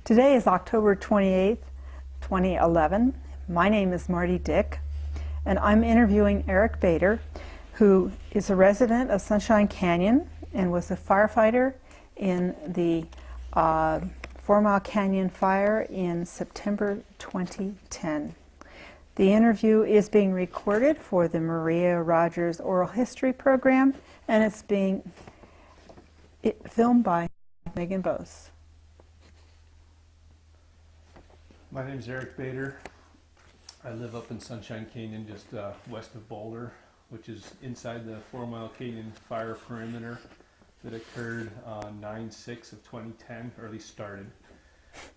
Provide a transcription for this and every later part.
Today is October 28th, 2011. My name is Marty Dick, and I'm interviewing Eric Bader, who is a resident of Sunshine Canyon and was a firefighter in the Fourmile Canyon Fire in September 2010. The interview is being recorded for the Maria Rogers Oral History Program, and it's being filmed by Megan Bose. My name is Eric Bader. I live up in Sunshine Canyon, just west of Boulder, which is inside the Fourmile Canyon Fire perimeter that occurred on 9/6 of 2010, or at least started.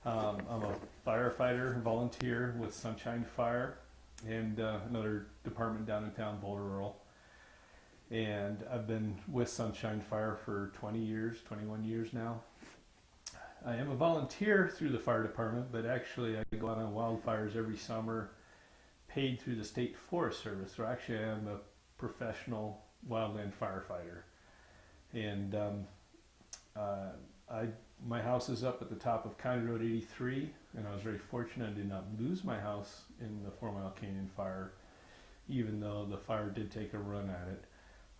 I'm a firefighter, volunteer with Sunshine Fire and another department down in town, Boulder Rural. And I've been with Sunshine Fire for 20 years, 21 years now. I am a volunteer through the fire department, but actually I go out on wildfires every summer, paid through the State Forest Service. So actually I am a professional wildland firefighter. And my house is up at the top of County Road 83, and I was very fortunate I did not lose my house in the Fourmile Canyon Fire, even though the fire did take a run at it.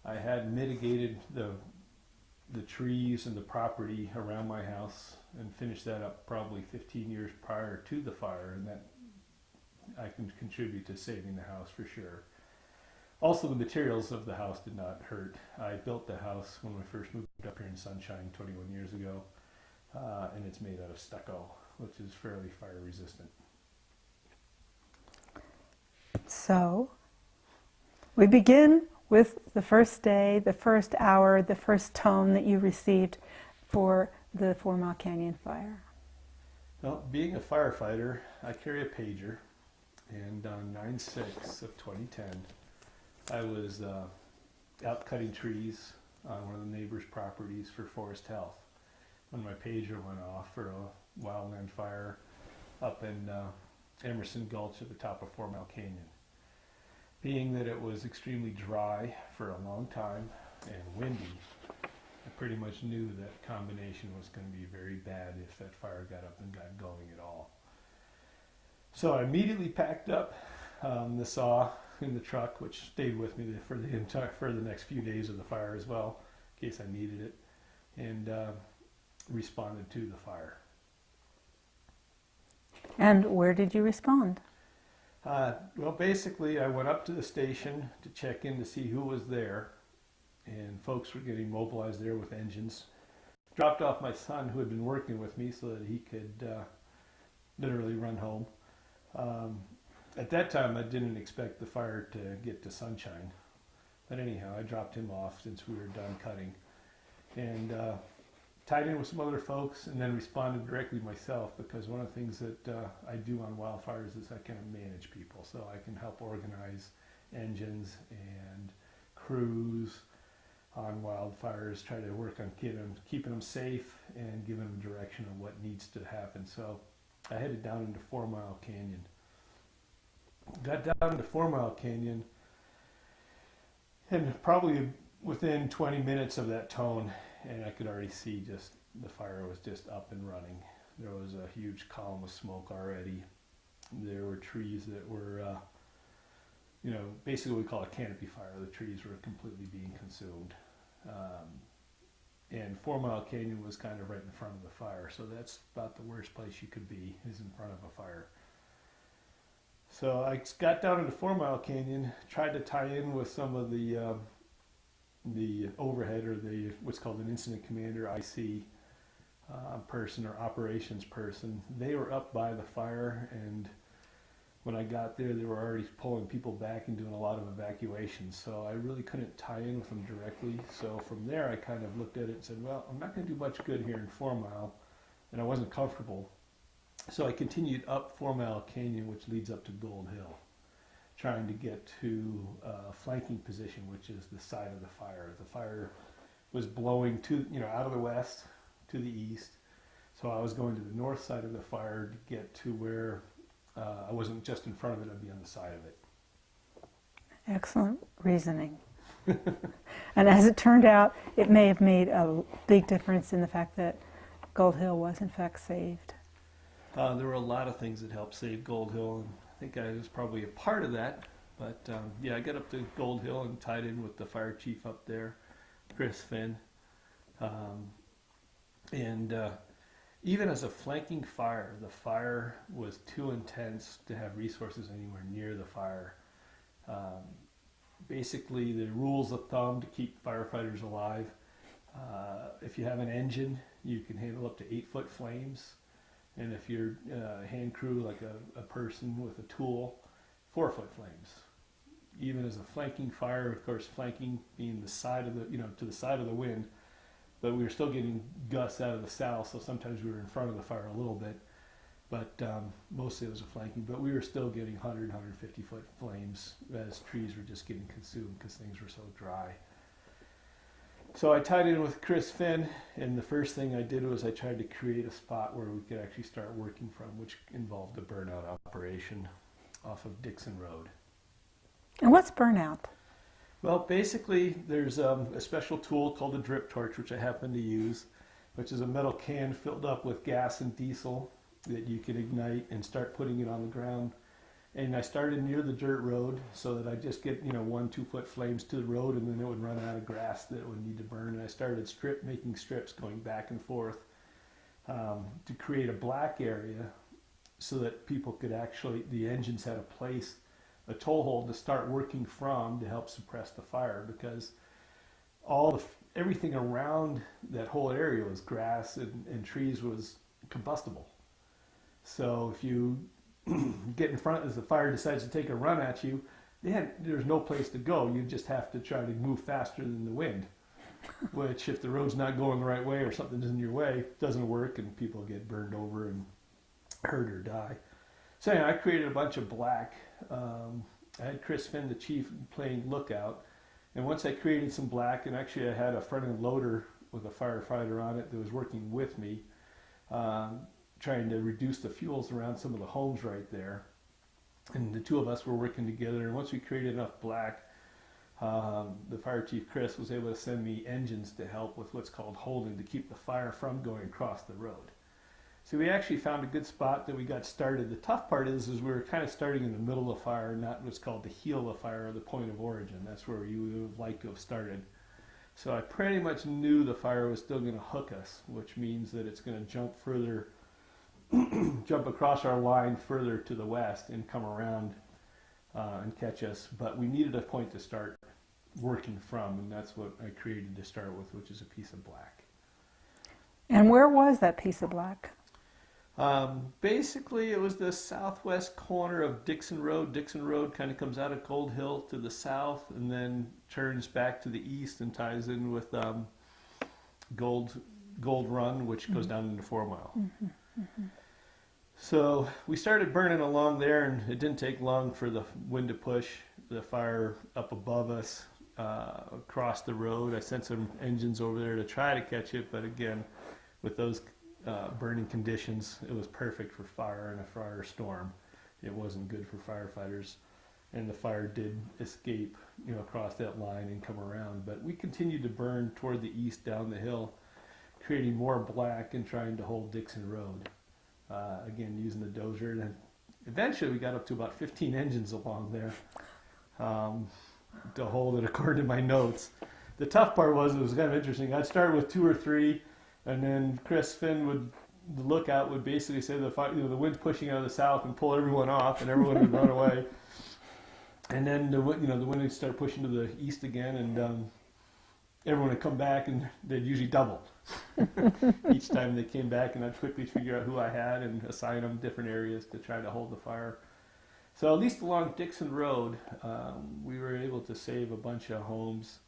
I had mitigated the trees and the property around my house and finished that up probably 15 years prior to the fire, and that I can contribute to saving the house for sure. Also, the materials of the house did not hurt. I built the house when we first moved up here in Sunshine 21 years ago, and it's made out of stucco, which is fairly fire resistant. So, we begin with the first day, the first hour, the first tone that you received for the Fourmile Canyon Fire. Well, being a firefighter, I carry a pager, and on 9/6 of 2010, I was out cutting trees on one of the neighbor's properties for Forest Health when my pager went off for a wildland fire up in Emerson Gulch at the top of Fourmile Canyon. Being that it was extremely dry for a long time and windy, I pretty much knew that combination was going to be very bad if that fire got up and got going at all. So I immediately packed up the saw in the truck, which stayed with me for the next few days of the fire as well, in case I needed it, and responded to the fire. And where did you respond? Well, basically, I went up to the station to check in to see who was there, and folks were getting mobilized there with engines. Dropped off my son, who had been working with me, so that he could literally run home. At that time, I didn't expect the fire to get to Sunshine, but anyhow, I dropped him off since we were done cutting, and tied in with some other folks, and then responded directly myself, because one of the things that I do on wildfires is I kind of manage people, so I can help organize engines and crews on wildfires, try to work on keeping them safe and giving them direction on what needs to happen. So I headed down into Fourmile Canyon. Got down into Fourmile Canyon, and probably within 20 minutes of that tone, and I could already see just the fire was just up and running. There was a huge column of smoke already. There were trees that were, basically what we call a canopy fire. The trees were completely being consumed. And Fourmile Canyon was kind of right in front of the fire, so that's about the worst place you could be, is in front of a fire. So I got down into Fourmile Canyon, tried to tie in with some of the overhead, or what's called an incident commander, IC person, or operations person. They were up by the fire, and when I got there, they were already pulling people back and doing a lot of evacuations. So I really couldn't tie in with them directly. So from there, I kind of looked at it and said, well, I'm not going to do much good here in Fourmile, and I wasn't comfortable. So I continued up Fourmile Canyon, which leads up to Gold Hill, trying to get to a flanking position, which is the side of the fire. The fire was blowing out of the west to the east, so I was going to the north side of the fire to get to where I wasn't just in front of it, I'd be on the side of it. Excellent reasoning. And as it turned out, it may have made a big difference in the fact that Gold Hill was in fact saved. There were a lot of things that helped save Gold Hill, and I think I was probably a part of that. But yeah, I got up to Gold Hill and tied in with the fire chief up there, Chris Finn. And even as a flanking fire, the fire was too intense to have resources anywhere near the fire. Basically, the rules of thumb to keep firefighters alive, if you have an engine, you can handle up to 8-foot flames. And if you're a hand crew, like a person with a tool, 4-foot flames. Even as a flanking fire, of course, flanking being the side of the, to the side of the wind, but we were still getting gusts out of the south, so sometimes we were in front of the fire a little bit, but mostly it was a flanking, but we were still getting 100, 150-foot flames as trees were just getting consumed because things were so dry. So I tied in with Chris Finn, and the first thing I did was I tried to create a spot where we could actually start working from, which involved a burnout operation off of Dixon Road. And what's burnout? Well, basically, there's a special tool called a drip torch, which I happen to use, which is a metal can filled up with gas and diesel that you can ignite and start putting it on the ground. And I started near the dirt road so that I just get 1-2-foot flames to the road, and then it would run out of grass that would need to burn. And I started making strips going back and forth to create a black area so that people could actually, the engines had a place, a toehold to start working from to help suppress the fire, because everything around that whole area was grass and trees was combustible. So if you get in front as the fire decides to take a run at you, there's no place to go. You just have to try to move faster than the wind, which if the road's not going the right way or something's in your way, doesn't work, and people get burned over and hurt or die. So anyway, I created a bunch of black. I had Chris Finn, the chief, playing lookout. And once I created some black, and actually I had a front-end loader with a firefighter on it that was working with me, trying to reduce the fuels around some of the homes right there. And the two of us were working together. And once we created enough black, the fire chief, Chris, was able to send me engines to help with what's called holding, to keep the fire from going across the road. So we actually found a good spot that we got started. The tough part is we were kind of starting in the middle of the fire, not what's called the heel of the fire, or the point of origin. That's where you would like to have started. So I pretty much knew the fire was still going to hook us, which means that it's going to jump further, jump across our line further to the west and come around and catch us. But we needed a point to start working from, and that's what I created to start with, which is a piece of black. And where was that piece of black? Basically, it was the southwest corner of Dixon Road. Dixon Road kind of comes out of Gold Hill to the south and then turns back to the east and ties in with Gold Run, which goes down into Fourmile. Mm-hmm, mm-hmm. So we started burning along there, and it didn't take long for the wind to push the fire up above us across the road. I sent some engines over there to try to catch it, but again, with those burning conditions, it was perfect for fire and a fire storm. It wasn't good for firefighters, and the fire did escape, across that line and come around. But we continued to burn toward the east down the hill, creating more black and trying to hold Dixon Road. Again, using the dozer, and eventually we got up to about 15 engines along there to hold it according to my notes. The tough part was, it was kind of interesting. I'd start with 2 or 3. And then Chris Finn the lookout would basically say the wind's pushing out of the south and pull everyone off, and everyone would run away. And then the wind would start pushing to the east again, and everyone would come back, and they'd usually double each time they came back. And I'd quickly figure out who I had and assign them different areas to try to hold the fire. So at least along Dixon Road, we were able to save a bunch of homes.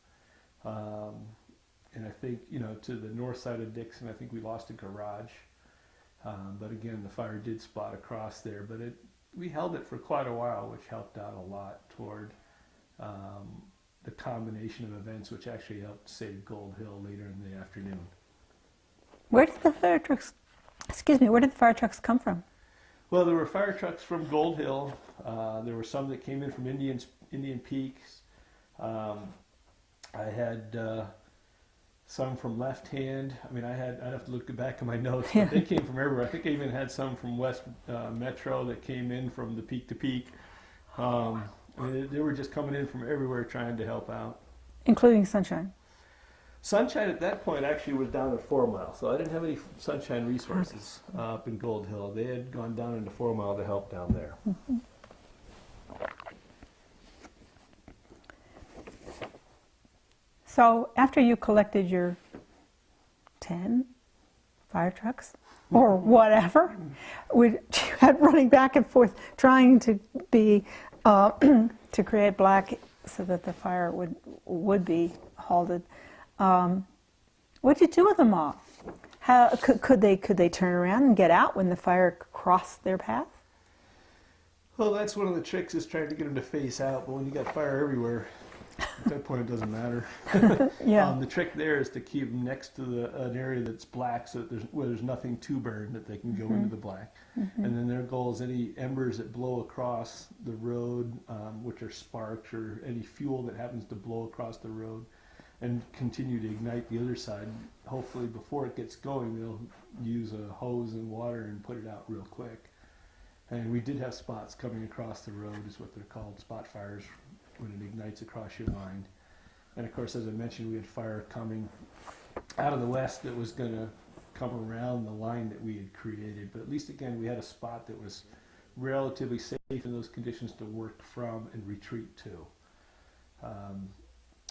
And I think, to the north side of Dixon, I think we lost a garage. But again, the fire did spot across there. But we held it for quite a while, which helped out a lot toward the combination of events, which actually helped save Gold Hill later in the afternoon. Where did the fire trucks come from? Well, there were fire trucks from Gold Hill. There were some that came in from Indian Peaks. I had some from left hand. I mean, I'd have to look back at my notes, Yeah. but they came from everywhere. I think I even had some from West Metro that came in from the peak to peak. I mean, they were just coming in from everywhere trying to help out. Including Sunshine. Sunshine at that point actually was down at 4 Mile, so I didn't have any Sunshine resources up in Gold Hill. They had gone down into 4 Mile to help down there. Mm-hmm. So after you collected your 10 fire trucks or whatever, you had running back and forth trying to be to create black so that the fire would be halted. What did you do with them all? How could they turn around and get out when the fire crossed their path? Well, that's one of the tricks, is trying to get them to face out, but when you got fire everywhere, at that point it doesn't matter. Yeah. The trick there is to keep them next to an area that's black, so that where there's nothing to burn, that they can go into the black. And then their goal is any embers that blow across the road, which are sparks or any fuel that happens to blow across the road and continue to ignite the other side. Hopefully before it gets going, they'll use a hose and water and put it out real quick. And we did have spots coming across the road, is what they're called, spot fires, when it ignites across your line. And of course, as I mentioned, we had fire coming out of the west that was going to come around the line that we had created. But at least, again, we had a spot that was relatively safe in those conditions to work from and retreat to.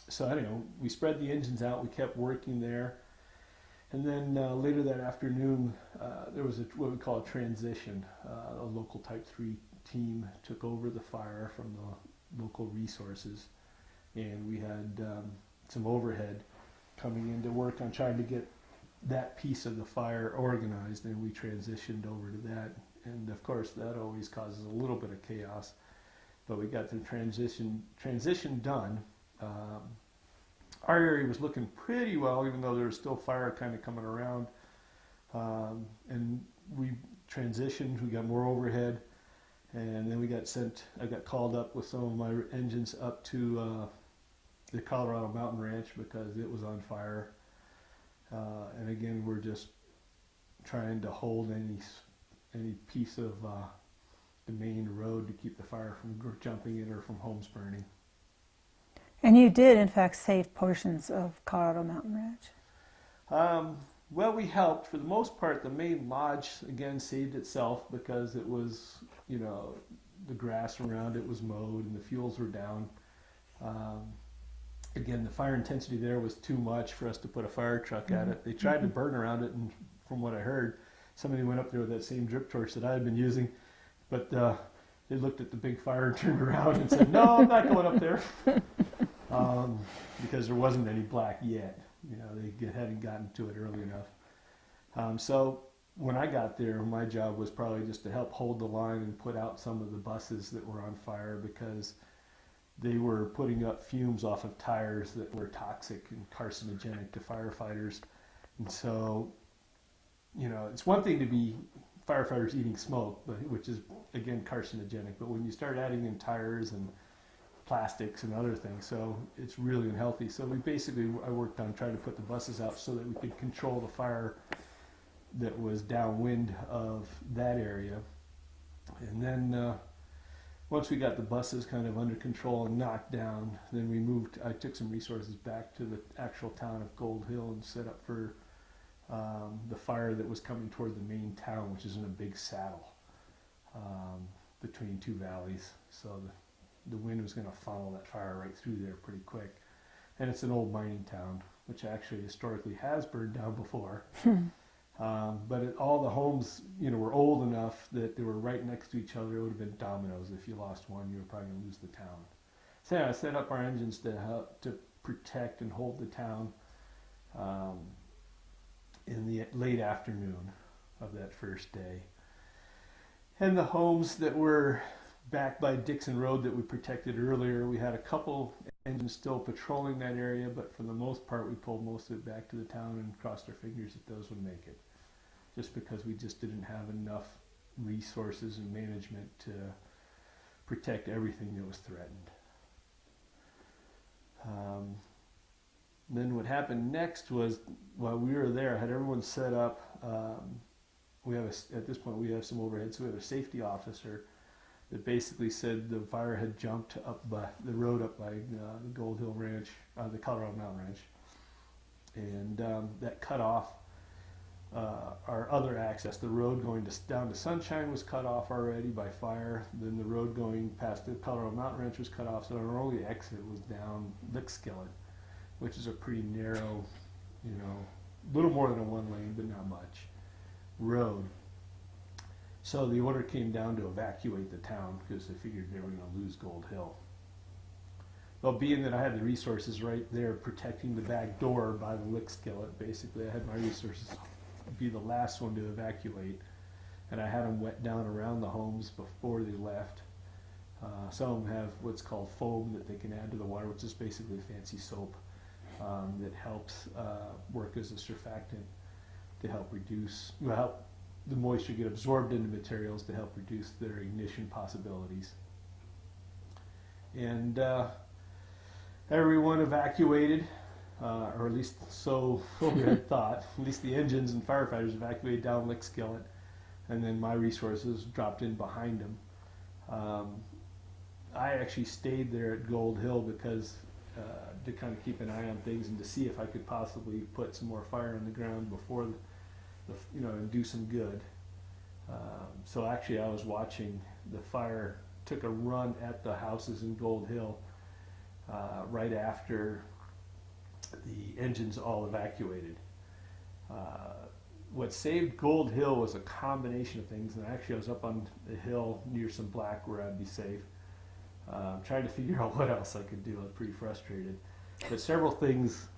So anyway, we spread the engines out, we kept working there. And then later that afternoon, there was what we call a transition. A local Type 3 team took over the fire from the local resources, and we had some overhead coming in to work on trying to get that piece of the fire organized, and we transitioned over to that. And of course, that always causes a little bit of chaos, but we got the transition done. Our area was looking pretty well, even though there was still fire kind of coming around. And we transitioned, we got more overhead, and then I got called up with some of my engines up to the Colorado Mountain Ranch because it was on fire. And again, we're just trying to hold any piece of the main road to keep the fire from jumping in or from homes burning. And you did, in fact, save portions of Colorado Mountain Ranch. Well, we helped. For the most part, the main lodge, again, saved itself because it was, the grass around it was mowed and the fuels were down. Again, the fire intensity there was too much for us to put a fire truck at it. They tried to burn around it, and from what I heard, somebody went up there with that same drip torch that I had been using, but they looked at the big fire and turned around and said, "No, I'm not going up there." Because there wasn't any black yet. They hadn't gotten to it early enough. So when I got there, my job was probably just to help hold the line and put out some of the buses that were on fire, because they were putting up fumes off of tires that were toxic and carcinogenic to firefighters. And so, it's one thing to be firefighters eating smoke, which is, again, carcinogenic. But when you start adding in tires and plastics and other things, so it's really unhealthy. So I worked on trying to put the buses out so that we could control the fire that was downwind of that area. And then once we got the buses kind of under control and knocked down, then I took some resources back to the actual town of Gold Hill and set up for the fire that was coming toward the main town, which is in a big saddle between two valleys. So the wind was going to funnel that fire right through there pretty quick. And it's an old mining town, which actually historically has burned down before. But all the homes, were old enough that they were right next to each other. It would have been dominoes. If you lost one, you were probably going to lose the town. So yeah, I set up our engines to help to protect and hold the town in the late afternoon of that first day. And the homes that were back by Dixon Road that we protected earlier, we had a couple engines still patrolling that area, but for the most part, we pulled most of it back to the town and crossed our fingers that those would make it, just because we just didn't have enough resources and management to protect everything that was threatened. Then what happened next was, while we were there, I had everyone set up. At this point we have some overhead, so we have a safety officer that basically said the fire had jumped up by the road up by the Gold Hill Ranch, the Colorado Mountain Ranch, and that cut off our other access. The road going down to Sunshine was cut off already by fire. Then the road going past the Colorado Mountain Ranch was cut off, so our only exit was down Lickskillet, which is a pretty narrow, a little more than a one lane, but not much, road. So the order came down to evacuate the town because they figured they were going to lose Gold Hill. Well, being that I had the resources right there protecting the back door by the Lickskillet, basically I had my resources be the last one to evacuate, and I had them wet down around the homes before they left. Some of them have what's called foam that they can add to the water, which is basically fancy soap that helps work as a surfactant to help reduce, help the moisture get absorbed into materials to help reduce their ignition possibilities. And everyone evacuated, or at least so we had thought. At least the engines and firefighters evacuated down Lickskillet, and then my resources dropped in behind them. I actually stayed there at Gold Hill because to kind of keep an eye on things and to see if I could possibly put some more fire on the ground before and do some good. So actually I was watching the fire took a run at the houses in Gold Hill right after the engines all evacuated. What saved Gold Hill was a combination of things, and actually I was up on the hill near some black where I'd be safe, trying to figure out what else I could do. I was pretty frustrated, but several things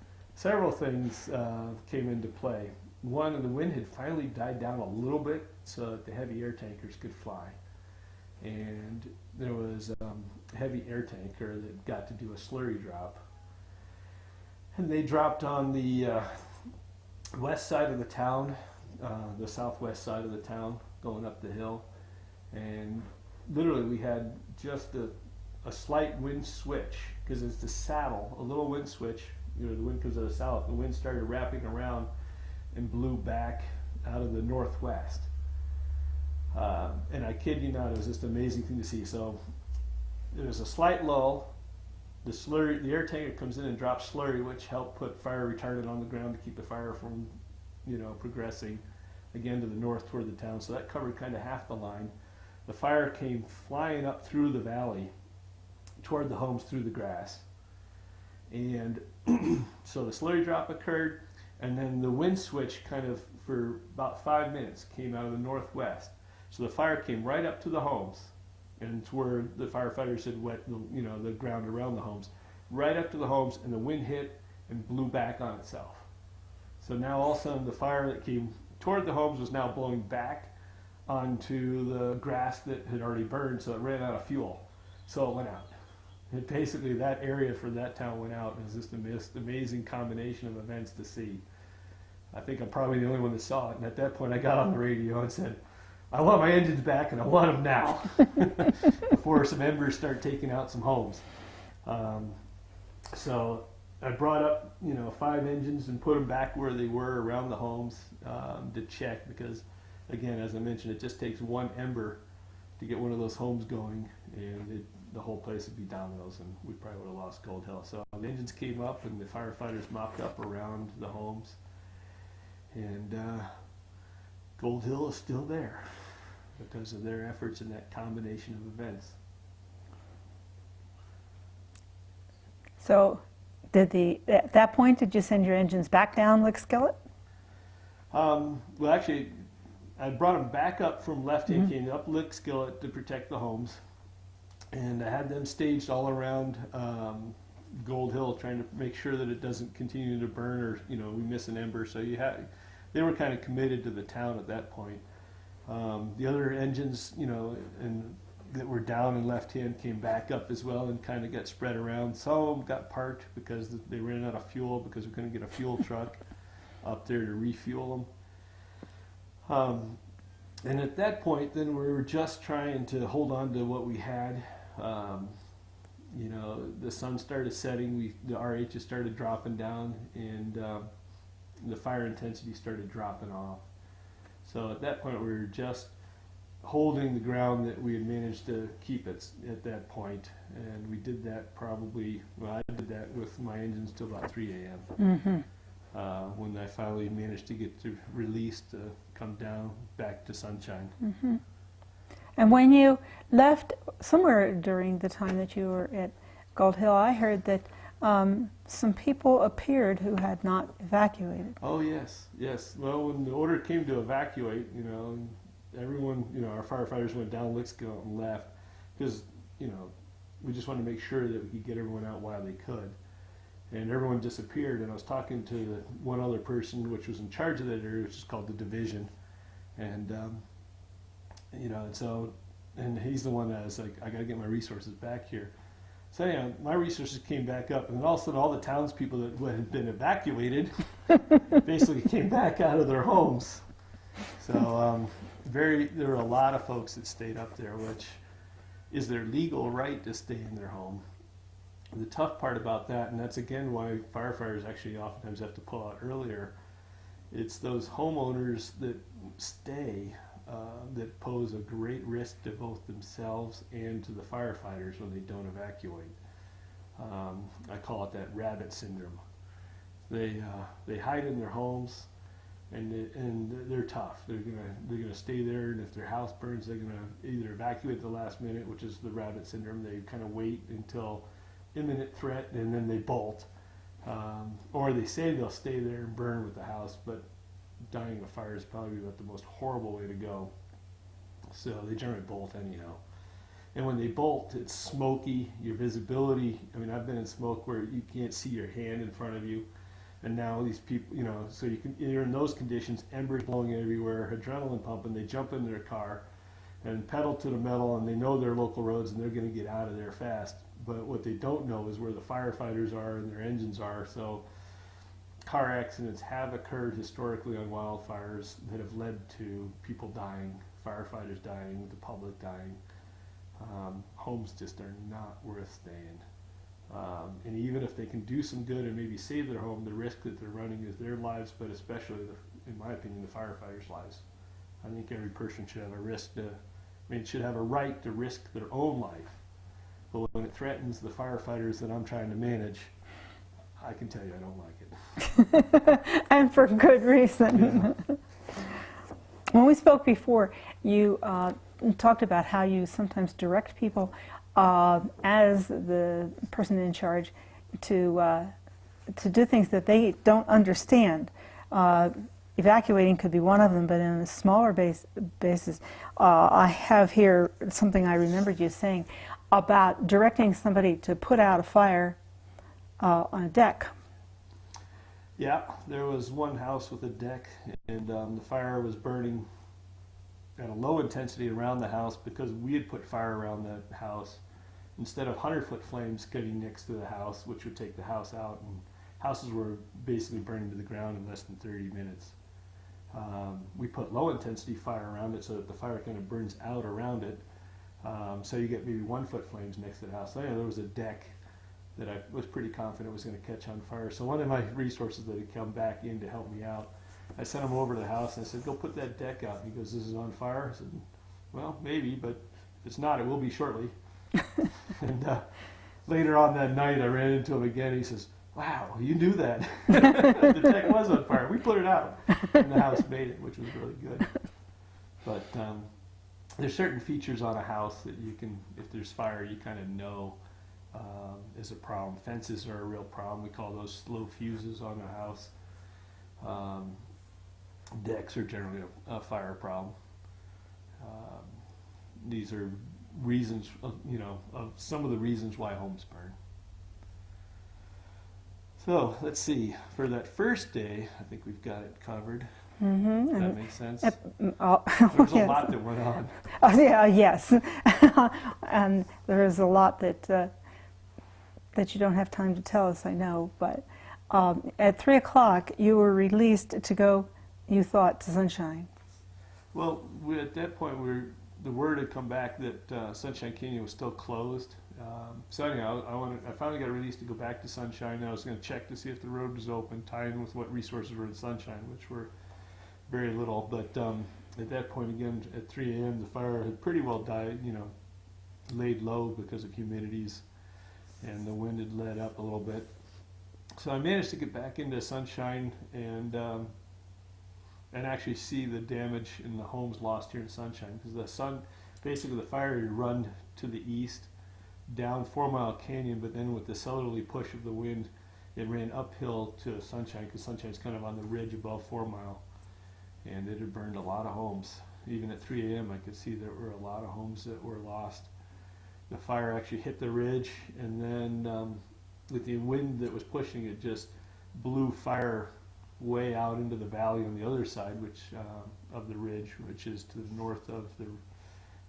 came into play. One, the wind had finally died down a little bit so that the heavy air tankers could fly, and there was a heavy air tanker that got to do a slurry drop, and they dropped on the west side of the town, the southwest side of the town, going up the hill, and literally we had just a slight wind switch, because it's the saddle, a little wind switch. The wind comes out of the south, the wind started wrapping around and blew back out of the northwest. And I kid you not, it was just an amazing thing to see. So there was a slight lull. The air tanker comes in and drops slurry, which helped put fire retardant on the ground to keep the fire from, progressing again to the north toward the town. So that covered kind of half the line. The fire came flying up through the valley toward the homes through the grass. And so the slurry drop occurred, and then the wind switch kind of for about 5 minutes came out of the northwest. So the fire came right up to the homes, and it's where the firefighters had wet the ground around the homes, right up to the homes, and the wind hit and blew back on itself. So now all of a sudden the fire that came toward the homes was now blowing back onto the grass that had already burned, so it ran out of fuel. So it went out. And basically that area for that town went out. It was just an amazing combination of events to see. I think I'm probably the only one that saw it, and at that point I got on the radio and said, I want my engines back, and I want them now, before some embers start taking out some homes. So I brought up 5 engines and put them back where they were around the homes to check, because again, as I mentioned, it just takes one ember to get one of those homes going, and the whole place would be dominoes, and we probably would have lost Gold Hill. So the engines came up, and the firefighters mopped up around the homes, and Gold Hill is still there because of their efforts in that combination of events. So at that point, did you send your engines back down Lickskillet? Well, actually, I brought them back up from Left-Hand Canyon, up Lickskillet to protect the homes. And I had them staged all around Gold Hill, trying to make sure that it doesn't continue to burn, or we miss an ember. So they were kind of committed to the town at that point. The other engines, and that were down and Left-Hand came back up as well and kind of got spread around. Some of them got parked because they ran out of fuel, because we couldn't get a fuel truck up there to refuel them. And at that point, then we were just trying to hold on to what we had. you know, the sun started setting, the RHs started dropping down, and the fire intensity started dropping off. So at that point, we were just holding the ground that we had managed to keep at that point, and we did that probably, well, I did that with my engines till about 3 a.m. When I finally managed to get to release to come down back to Sunshine. And when you left, somewhere during the time that you were at Gold Hill, I heard that some people appeared who had not evacuated. Oh yes, yes. Well, when the order came to evacuate, you know, everyone, you know, our firefighters went down Licksville and left because, you know, we just wanted to make sure that we could get everyone out while they could. And everyone disappeared, and I was talking to one other person which was in charge of that area, which is called the division. And, you know, and so, and he's the one that was like, I gotta get my resources back here. So yeah, my resources came back up, and then all of a sudden all the townspeople that had been evacuated basically came back out of their homes. So there were a lot of folks that stayed up there, which is their legal right to stay in their home. The tough part about that, and that's again why firefighters actually oftentimes have to pull out earlier, it's those homeowners that stay that pose a great risk to both themselves and to the firefighters when they don't evacuate. I call it that rabbit syndrome. They hide in their homes, and they're tough. They're gonna stay there, and if their house burns, they're gonna either evacuate at the last minute, which is the rabbit syndrome. They kind of wait until imminent threat, and then they bolt, or they say they'll stay there and burn with the house, but dying of fire is probably about the most horrible way to go. So they generally bolt anyhow. And when they bolt, it's smoky, your visibility, I mean, I've been in smoke where you can't see your hand in front of you, and now these people, you know, so you're in those conditions, embers blowing everywhere, adrenaline pumping, they jump in their car and pedal to the metal, and they know their local roads, and they're going to get out of there fast. But what they don't know is where the firefighters are and their engines are. So car accidents have occurred historically on wildfires that have led to people dying, firefighters dying, the public dying. Homes just are not worth staying. And even if they can do some good and maybe save their home, the risk that they're running is their lives, but especially, in my opinion, the firefighters' lives. I think every person should have a should have a right to risk their own life. But when it threatens the firefighters that I'm trying to manage, I can tell you I don't like it. And for good reason. Yeah. When we spoke before, you talked about how you sometimes direct people as the person in charge to do things that they don't understand. Evacuating could be one of them, but in a smaller basis, I have here something I remembered you saying about directing somebody to put out a fire on a deck. Yeah, there was one house with a deck, and the fire was burning at a low intensity around the house because we had put fire around the house. Instead of 100-foot flames getting next to the house, which would take the house out, and houses were basically burning to the ground in less than 30 minutes. We put low intensity fire around it so that the fire kind of burns out around it. So you get maybe 1-foot flames next to the house. So, yeah, there was a deck that I was pretty confident was going to catch on fire. So one of my resources that had come back in to help me out, I sent him over to the house and I said, go put that deck out. And he goes, this is on fire? I said, well, maybe, but if it's not, it will be shortly. And later on that night, I ran into him again. He says, wow, you knew that. The deck was on fire. We put it out. And the house made it, which was really good. But there's certain features on a house that you can, if there's fire, you kind of know is a problem. Fences are a real problem. We call those slow fuses on a house. Decks are generally a fire problem. These are reasons, of some of the reasons why homes burn. So let's see. For that first day, I think we've got it covered. Mm-hmm. Does that make sense? There's a lot that went on. Oh, yeah, yes. And there is a lot that you don't have time to tell us, I know. But at 3 o'clock, you were released to go, you thought, to Sunshine. Well, at that point, the word had come back that Sunshine Canyon was still closed. So anyhow, I finally got released to go back to Sunshine. I was going to check to see if the road was open, tie in with what resources were in Sunshine, which were very little. But at that point, again, at 3 a.m., the fire had pretty well died, laid low because of humidities, and the wind had let up a little bit. So I managed to get back into Sunshine and actually see the damage in the homes lost here in Sunshine, because basically the fire had run to the east down Fourmile Canyon, but then with the southerly push of the wind, it ran uphill to Sunshine, because Sunshine's kind of on the ridge above 4 Mile, and it had burned a lot of homes. Even at 3 a.m. I could see there were a lot of homes that were lost. The fire actually hit the ridge, and then with the wind that was pushing it, just blew fire way out into the valley on the other side, which of the ridge, which is to the north of the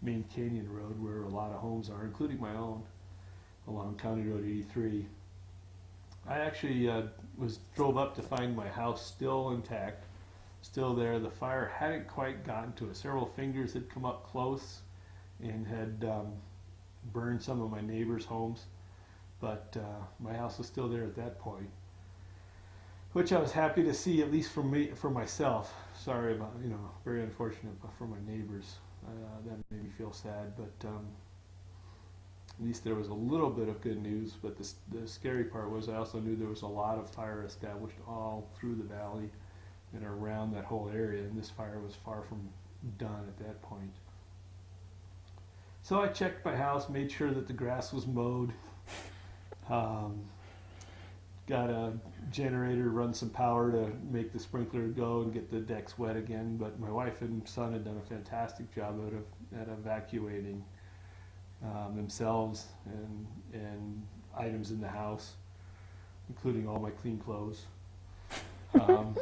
main canyon road, where a lot of homes are, including my own, along County Road 83. I actually drove up to find my house still intact, still there. The fire hadn't quite gotten to it. Several fingers had come up close and had burned some of my neighbors' homes, but my house was still there at that point, which I was happy to see, at least for myself. Sorry about, very unfortunate for my neighbors. That made me feel sad, but at least there was a little bit of good news. But the scary part was I also knew there was a lot of fire established all through the valley and around that whole area, and this fire was far from done at that point. So I checked my house, made sure that the grass was mowed, got a generator, run some power to make the sprinkler go and get the decks wet again. But my wife and son had done a fantastic job at evacuating themselves and items in the house, including all my clean clothes. And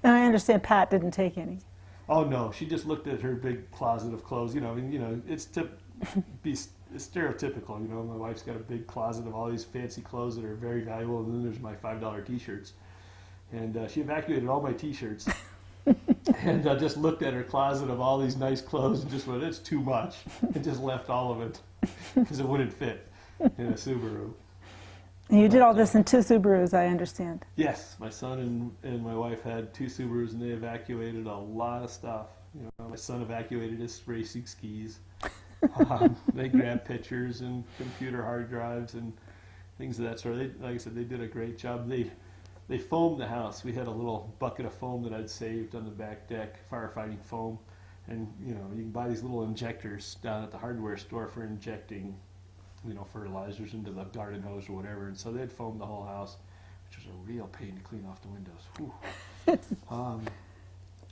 I understand Pat didn't take any. Oh no, she just looked at her big closet of clothes. It's stereotypical. My wife's got a big closet of all these fancy clothes that are very valuable, and then there's my $5 T-shirts. And she evacuated all my T-shirts, and just looked at her closet of all these nice clothes and just went, "It's too much," and just left all of it because it wouldn't fit in a Subaru. And you did all this in 2 Subarus, I understand. Yes, my son and my wife had 2 Subarus, and they evacuated a lot of stuff. My son evacuated his racing skis. They grabbed pictures and computer hard drives and things of that sort. Like I said, they did a great job. They foamed the house. We had a little bucket of foam that I'd saved on the back deck, firefighting foam, and you can buy these little injectors down at the hardware store for injecting fertilizers into the garden hose or whatever. And so they'd foamed the whole house, which was a real pain to clean off the windows.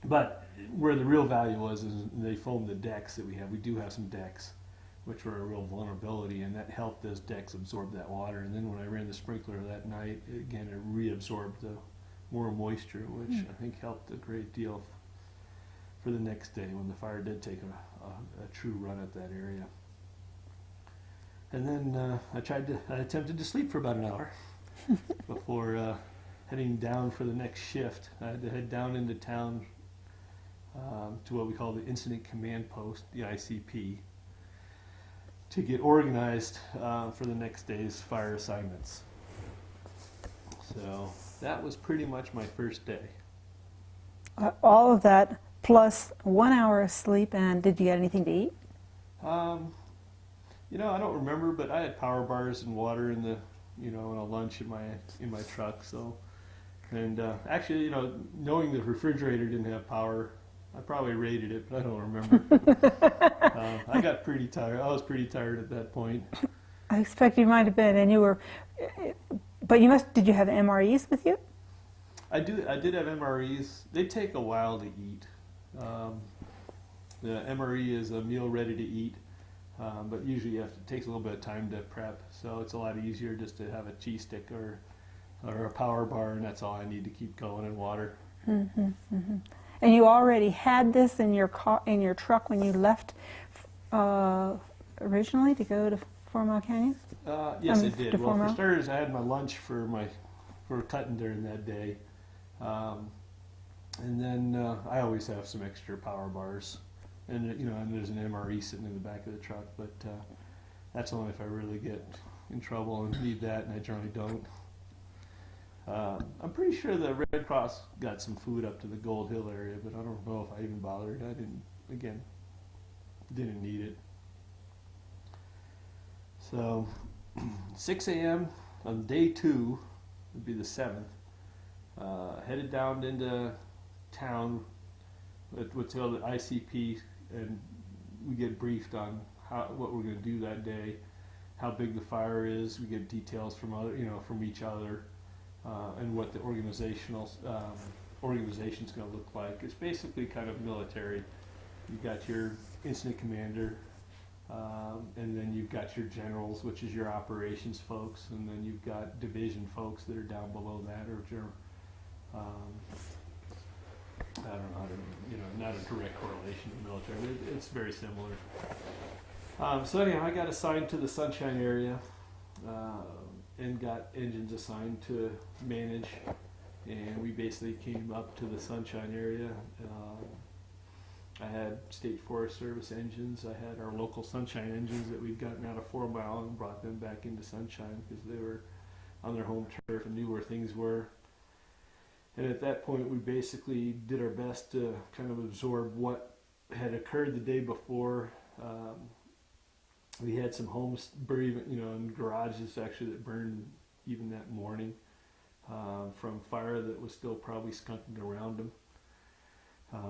But where the real value was is they foamed the decks that we have. We do have some decks, which were a real vulnerability, and that helped those decks absorb that water. And then when I ran the sprinkler that night, it reabsorbed the more moisture, which I think helped a great deal for the next day when the fire did take a true run at that area. And then I attempted to sleep for about an hour before heading down for the next shift. I had to head down into town to what we call the Incident Command Post, the ICP, to get organized for the next day's fire assignments. So that was pretty much my first day. All of that plus 1 hour of sleep, and did you get anything to eat? I don't remember, but I had power bars and water in the, and a lunch in my truck. So, and actually, knowing the refrigerator didn't have power, I probably raided it, but I don't remember. I got pretty tired. I was pretty tired at that point. I expect you might have been, and you were, but did you have MREs with you? I did have MREs. They take a while to eat. The MRE is a meal ready to eat, but usually it takes a little bit of time to prep. So it's a lot easier just to have a cheese stick or a power bar, and that's all I need to keep going, and water. Mm-hmm, mm-hmm. And you already had this in your truck when you left originally to go to Fourmile Canyon? Yes, I did. Well, for starters, I had my lunch for cutting during that day, and then I always have some extra power bars, and and there's an MRE sitting in the back of the truck. But That's only if I really get in trouble and need that, and I generally don't. I'm pretty sure the Red Cross got some food up to the Gold Hill area, but I don't know if I even bothered. I didn't need it. So 6 a.m. on day 2 would be the 7th. Headed down into town at what's called the ICP, and we get briefed on what we're going to do that day, how big the fire is. We get details from from each other, and what the organization's going to look like. It's basically kind of military. You've got your incident commander, and then you've got your generals, which is your operations folks, and then you've got division folks that are down below that, or I don't know how to, not a direct correlation to the military, but it's very similar. So anyhow, I got assigned to the Sunshine area, and got engines assigned to manage, and we basically came up to the Sunshine area. I had State Forest Service engines. I had our local Sunshine engines that we'd gotten out of Fourmile and brought them back into Sunshine because they were on their home turf and knew where things were. And at that point, we basically did our best to kind of absorb what had occurred the day before. We had some homes buried, and garages actually that burned even that morning from fire that was still probably skunking around them.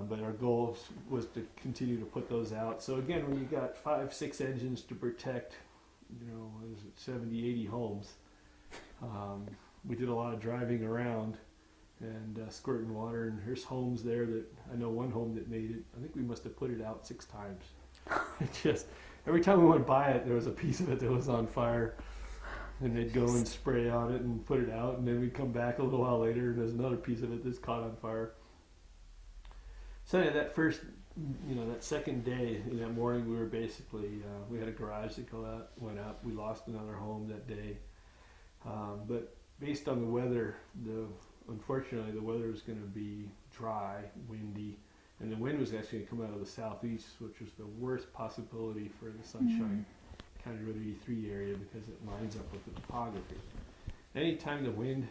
But our goal was to continue to put those out. So again, when you got 5-6 engines to protect, 70, 80 homes, we did a lot of driving around and squirting water. And there's homes there that, I know one home that made it, I think we must have put it out 6 times. It just, every time we went by it, there was a piece of it that was on fire. And they'd go and spray on it and put it out, and then we'd come back a little while later and there's another piece of it that's caught on fire. So yeah, that first, that second day, that morning, we were basically, we had a garage that went up. We lost another home that day. But based on the weather, unfortunately, the weather was going to be dry, windy, and the wind was actually going to come out of the southeast, which was the worst possibility for the Sunshine County Road 83 area because it lines up with the topography. Anytime the wind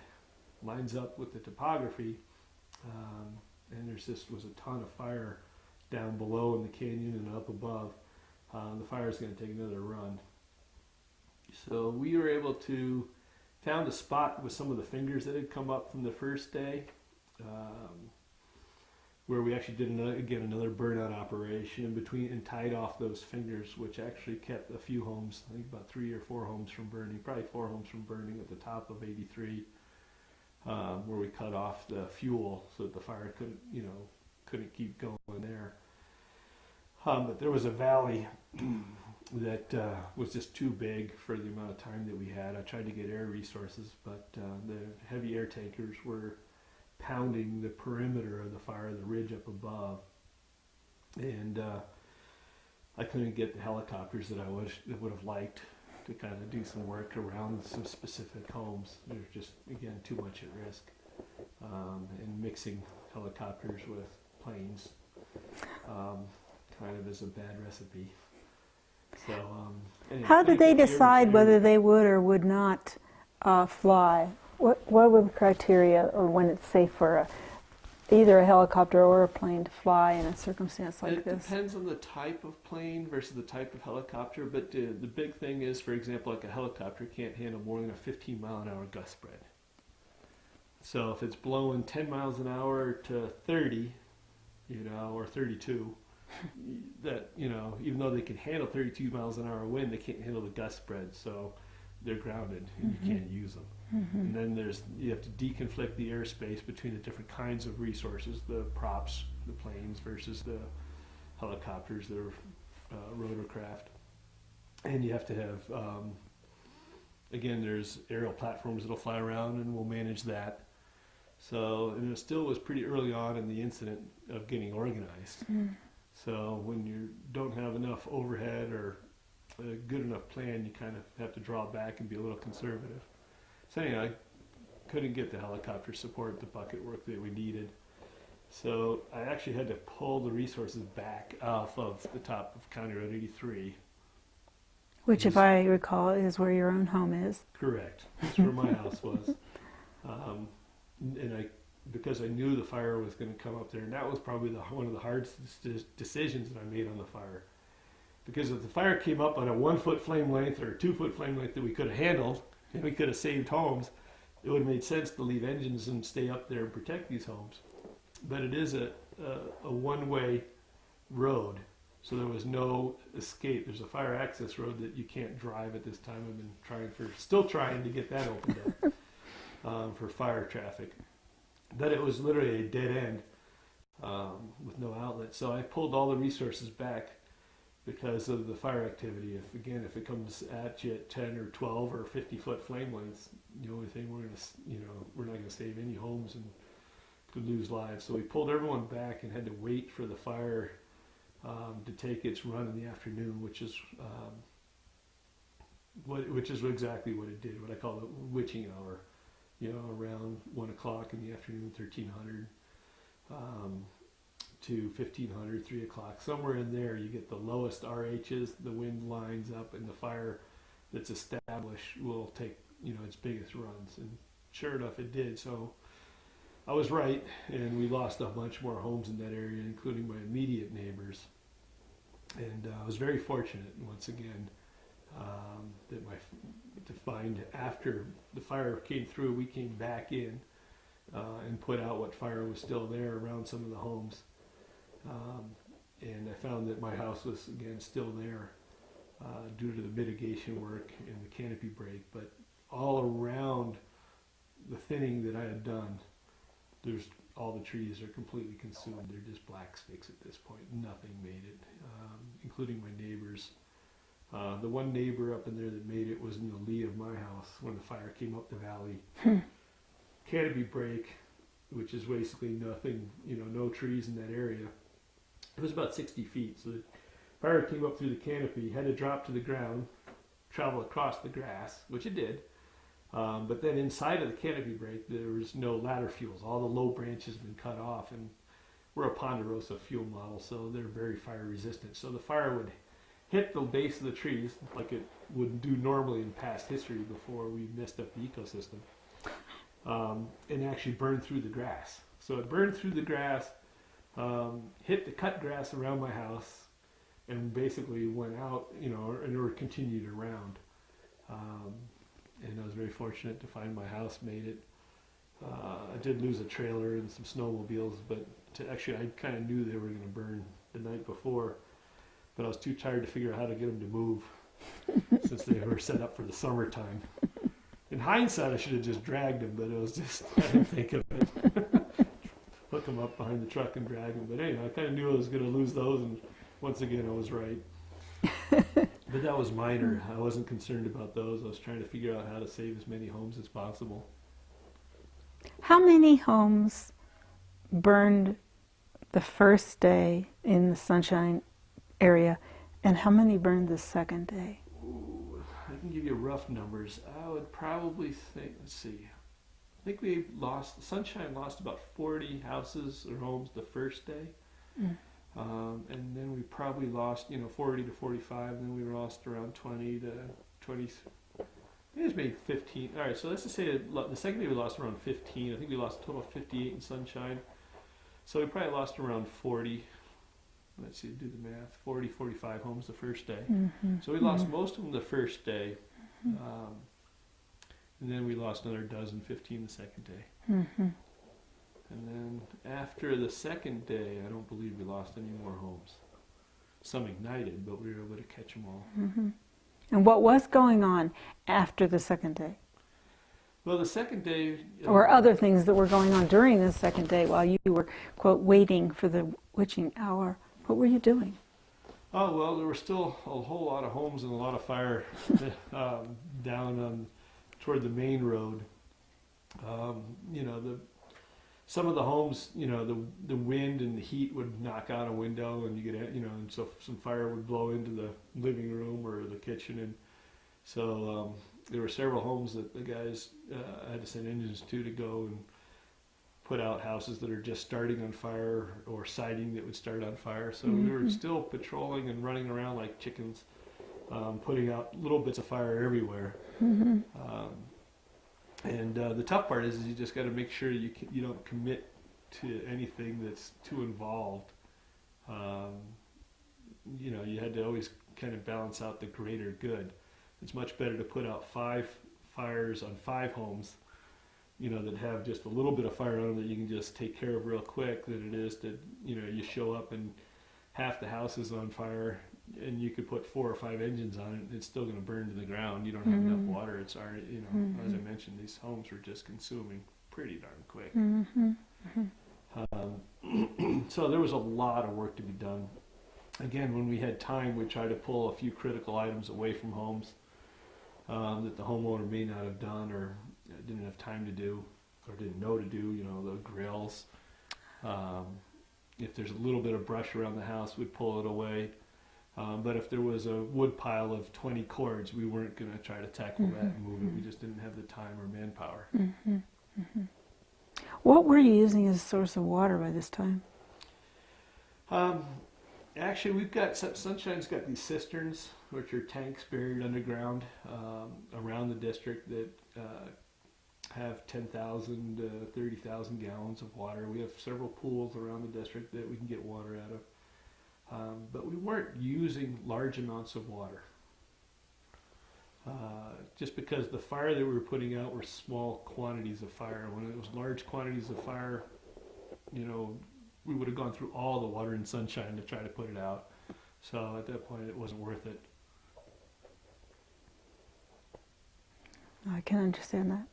lines up with the topography, and there just was a ton of fire down below in the canyon and up above, the fire is going to take another run. So we were able to found a spot with some of the fingers that had come up from the first day, where we actually did another burnout operation and tied off those fingers, which actually kept a few homes, I think about 3 or 4 homes from burning, probably 4 homes from burning at the top of 83. Where we cut off the fuel so that the fire couldn't keep going there. But there was a valley that was just too big for the amount of time that we had. I tried to get air resources, but the heavy air tankers were pounding the perimeter of the fire, the ridge up above, and I couldn't get the helicopters that I would have liked to kind of do some work around some specific homes. There's just, again, too much at risk. And mixing helicopters with planes kind of is a bad recipe. So, anyway, how did they decide whether they would or would not fly? What were the criteria, or when it's safe for either a helicopter or a plane to fly in a circumstance like this? It depends on the type of plane versus the type of helicopter, but the big thing is, for example, like a helicopter can't handle more than a 15-mile-an-hour gust spread. So if it's blowing 10 miles an hour to 30, or 32, that, even though they can handle 32 miles an hour wind, they can't handle the gust spread, so they're grounded and you can't use them. And then you have to deconflict the airspace between the different kinds of resources, the props, the planes versus the helicopters, the rotorcraft. And you have to have, again, there's aerial platforms that'll fly around and we'll manage that. So, and it still was pretty early on in the incident of getting organized. So when you don't have enough overhead or a good enough plan, you kind of have to draw back and be a little conservative. So anyway, I couldn't get the helicopter support, the bucket work that we needed. So I actually had to pull the resources back off of the top of County Road 83. Which, if I recall, is where your own home is. Correct. That's where my house was. And because I knew the fire was going to come up there, and that was probably one of the hardest decisions that I made on the fire. Because if the fire came up on a 1 foot flame length or a 2 foot flame length that we could have handled, and we could have saved homes, it would have made sense to leave engines and stay up there and protect these homes. But it is a one-way road, so there was no escape. There's a fire access road that you can't drive at this time. I've been still trying to get that opened up for fire traffic. But it was literally a dead end with no outlet. So I pulled all the resources back because of the fire activity. If it comes at you at 10 or 12 or 50 foot flame lengths, the only thing we're not going to save any homes and could lose lives. So we pulled everyone back and had to wait for the fire to take its run in the afternoon, which is exactly what it did. What I call the witching hour. Around 1 o'clock in the afternoon, 1300 to 1500, 3 o'clock, somewhere in there, you get the lowest RHs. The wind lines up, and the fire that's established will take its biggest runs. And sure enough, it did. So I was right, and we lost a bunch more homes in that area, including my immediate neighbors. And I was very fortunate, once again, to find after the fire came through, we came back in and put out what fire was still there around some of the homes. And I found that my house was, again, still there due to the mitigation work and the canopy break. But all around the thinning that I had done, all the trees are completely consumed. They're just black sticks at this point. Nothing made it, including my neighbors. The one neighbor up in there that made it was in the lee of my house when the fire came up the valley. Canopy break, which is basically nothing, no trees in that area. It was about 60 feet. So the fire came up through the canopy, had to drop to the ground, travel across the grass, which it did. But then inside of the canopy break, there was no ladder fuels. All the low branches had been cut off, and we're a Ponderosa fuel model, so they're very fire resistant. So the fire would hit the base of the trees like it would do normally in past history before we messed up the ecosystem, and actually burn through the grass. So it burned through the grass, hit the cut grass around my house, and basically went out, and continued around. And I was very fortunate to find my house made it. I did lose a trailer and some snowmobiles, but I kind of knew they were going to burn the night before. But I was too tired to figure out how to get them to move since they were set up for the summertime. In hindsight, I should have just dragged them, but I didn't think of it. Hook them up behind the truck and drag them. But anyway, I kind of knew I was going to lose those, and once again, I was right. But that was minor. I wasn't concerned about those. I was trying to figure out how to save as many homes as possible. How many homes burned the first day in the Sunshine area, and how many burned the second day? Ooh, I can give you rough numbers. I would probably think, I think Sunshine lost about 40 houses or homes the first day. And then we probably lost, 40 to 45, and then we lost around 20 to 20, I think it was maybe 15. All right, so let's just say the second day we lost around 15. I think we lost a total of 58 in Sunshine. So we probably lost around 40. Let's see, do the math, 40, 45 homes the first day. So we lost most of them the first day. And then we lost another 15 the second day. And then after the second day, I don't believe we lost any more homes. Some ignited, but we were able to catch them all. And what was going on after the second day? Well, the second day... or other things that were going on during the second day while you were, quote, waiting for the witching hour. What were you doing? Oh, well, there were still a whole lot of homes and a lot of fire down toward the main road. Some of the homes, the wind and the heat would knock out a window, and you get, and so some fire would blow into the living room or the kitchen, and so there were several homes that the guys had to send engines to go and put out houses that are just starting on fire or siding that would start on fire. So we were still patrolling and running around like chickens, putting out little bits of fire everywhere. And the tough part is you just got to make sure you don't commit to anything that's too involved. You had to always kind of balance out the greater good. It's much better to put out 5 fires on 5 homes, that have just a little bit of fire on them that you can just take care of real quick, than it is to, you show up and half the house is on fire and you could put 4 or 5 engines on it and it's still going to burn to the ground. You don't have enough water. It's already, as I mentioned, these homes were just consuming pretty darn quick. So there was a lot of work to be done. Again, when we had time, we tried to pull a few critical items away from homes that the homeowner may not have done or didn't have time to do or didn't know to do, the grills. If there's a little bit of brush around the house, we'd pull it away. But if there was a wood pile of 20 cords, we weren't going to try to tackle that and move it. We just didn't have the time or manpower. What were you using as a source of water by this time? Actually, we've got, Sunshine's got these cisterns, which are tanks buried underground around the district that have 10,000 to 30,000 gallons of water. We have several pools around the district that we can get water out of. But we weren't using large amounts of water. Just because the fire that we were putting out were small quantities of fire. When it was large quantities of fire, we would have gone through all the water in Sunshine to try to put it out. So at that point, it wasn't worth it. I can understand that.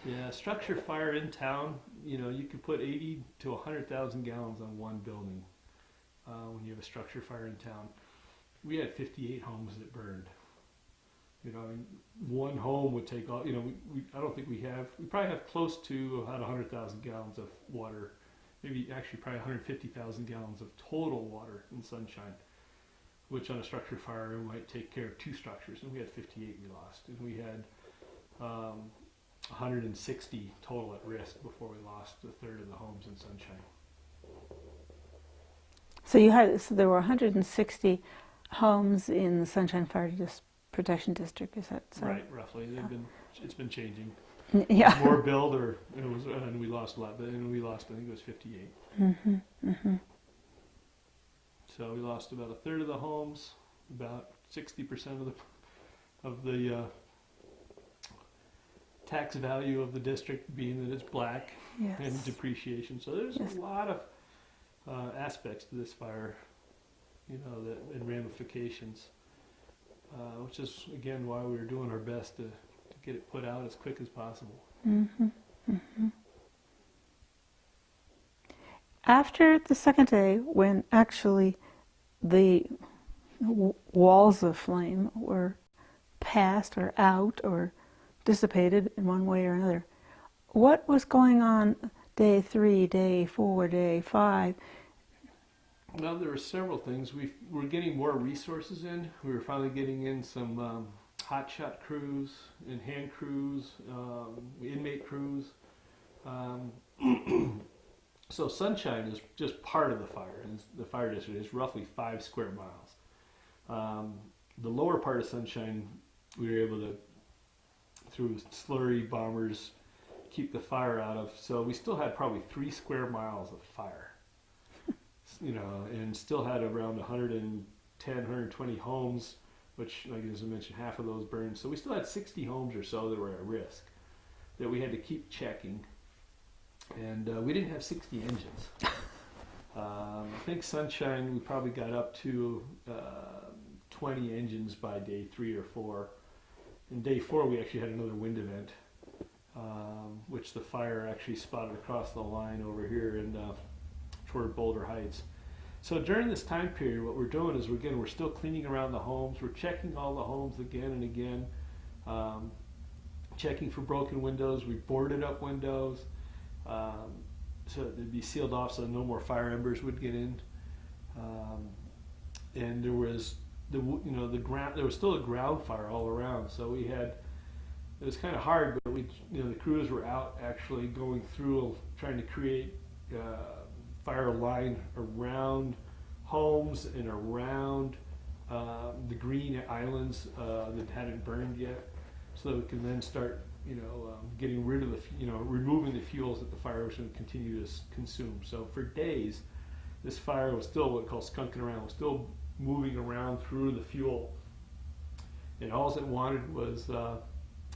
Yeah, structure fire in town, you could put 80 to 100,000 gallons on one building when you have a structure fire in town. We had 58 homes that burned. One home would take all, I don't think we probably have close to about 100,000 gallons of water, maybe actually probably 150,000 gallons of total water in Sunshine, which on a structure fire might take care of 2 structures, and we had 58 we lost. And we had 160 total at risk before we lost a third of the homes in Sunshine. So there were 160 homes in the Sunshine Fire Protection District, is that so? Right, roughly. It's been changing. Yeah. More build, and we lost a lot, but we lost, I think it was 58. So we lost about a third of the homes, about 60% of the tax value of the district, being that it's black, and depreciation. So there's a lot of aspects to this fire, and ramifications, which is again why we were doing our best to get it put out as quick as possible. After the second day, when actually the walls of flame were passed or out or dissipated in one way or another, what was going on day 3, day 4, day 5? Well, there were several things. We were getting more resources in. We were finally getting in some hotshot crews and hand crews, inmate crews. So Sunshine is just part of the fire. And the fire district is roughly 5 square miles. The lower part of Sunshine, we were able to, through slurry bombers, keep the fire out of. So we still had probably 3 square miles of fire. And still had around 110, 120 homes, which, like as I mentioned, half of those burned. So we still had 60 homes or so that were at risk that we had to keep checking. And we didn't have 60 engines. I think Sunshine, we probably got up to 20 engines by day 3 or 4. And day 4, we actually had another wind event, which the fire actually spotted across the line over here in toward Boulder Heights. So during this time period, what we're doing is we're still cleaning around the homes. We're checking all the homes again and again, checking for broken windows. We boarded up windows so they'd be sealed off so no more fire embers would get in. And there was there was still a ground fire all around. So it was kind of hard, but the crews were out actually going through trying to create fire line around homes and around the green islands that hadn't burned yet, so that we can then start, getting rid of removing the fuels that the fire was going to continue to consume. So for days, this fire was still what we call skunking around, was still moving around through the fuel, and all it wanted was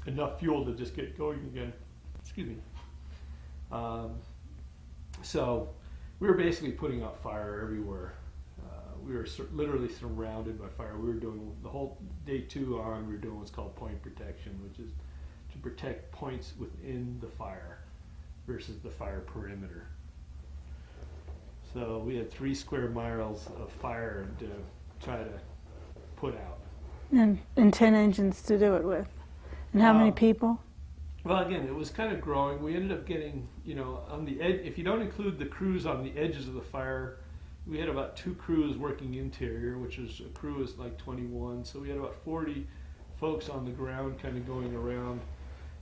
enough fuel to just get going again. Excuse me. So we were basically putting out fire everywhere. We were literally surrounded by fire. We were doing the whole day 2 on. We were doing what's called point protection, which is to protect points within the fire versus the fire perimeter. So we had 3 square miles of fire to try to put out. And 10 engines to do it with. And how many people? Well, again, it was kind of growing. We ended up getting, on the edge, if you don't include the crews on the edges of the fire, we had about 2 crews working interior, which is a crew is like 21. So we had about 40 folks on the ground kind of going around.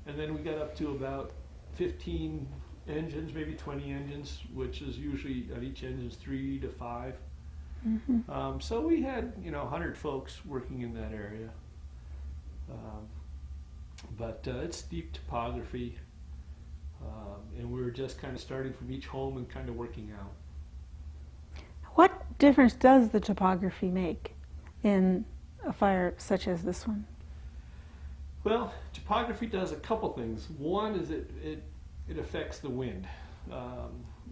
And then we got up to about 15 engines, maybe 20 engines, which is usually at each engine is 3 to 5. Mm-hmm. So we had, 100 folks working in that area. But it's steep topography, and we were just kind of starting from each home and kind of working out. What difference does the topography make in a fire such as this one? Well, topography does a couple things. One is it affects the wind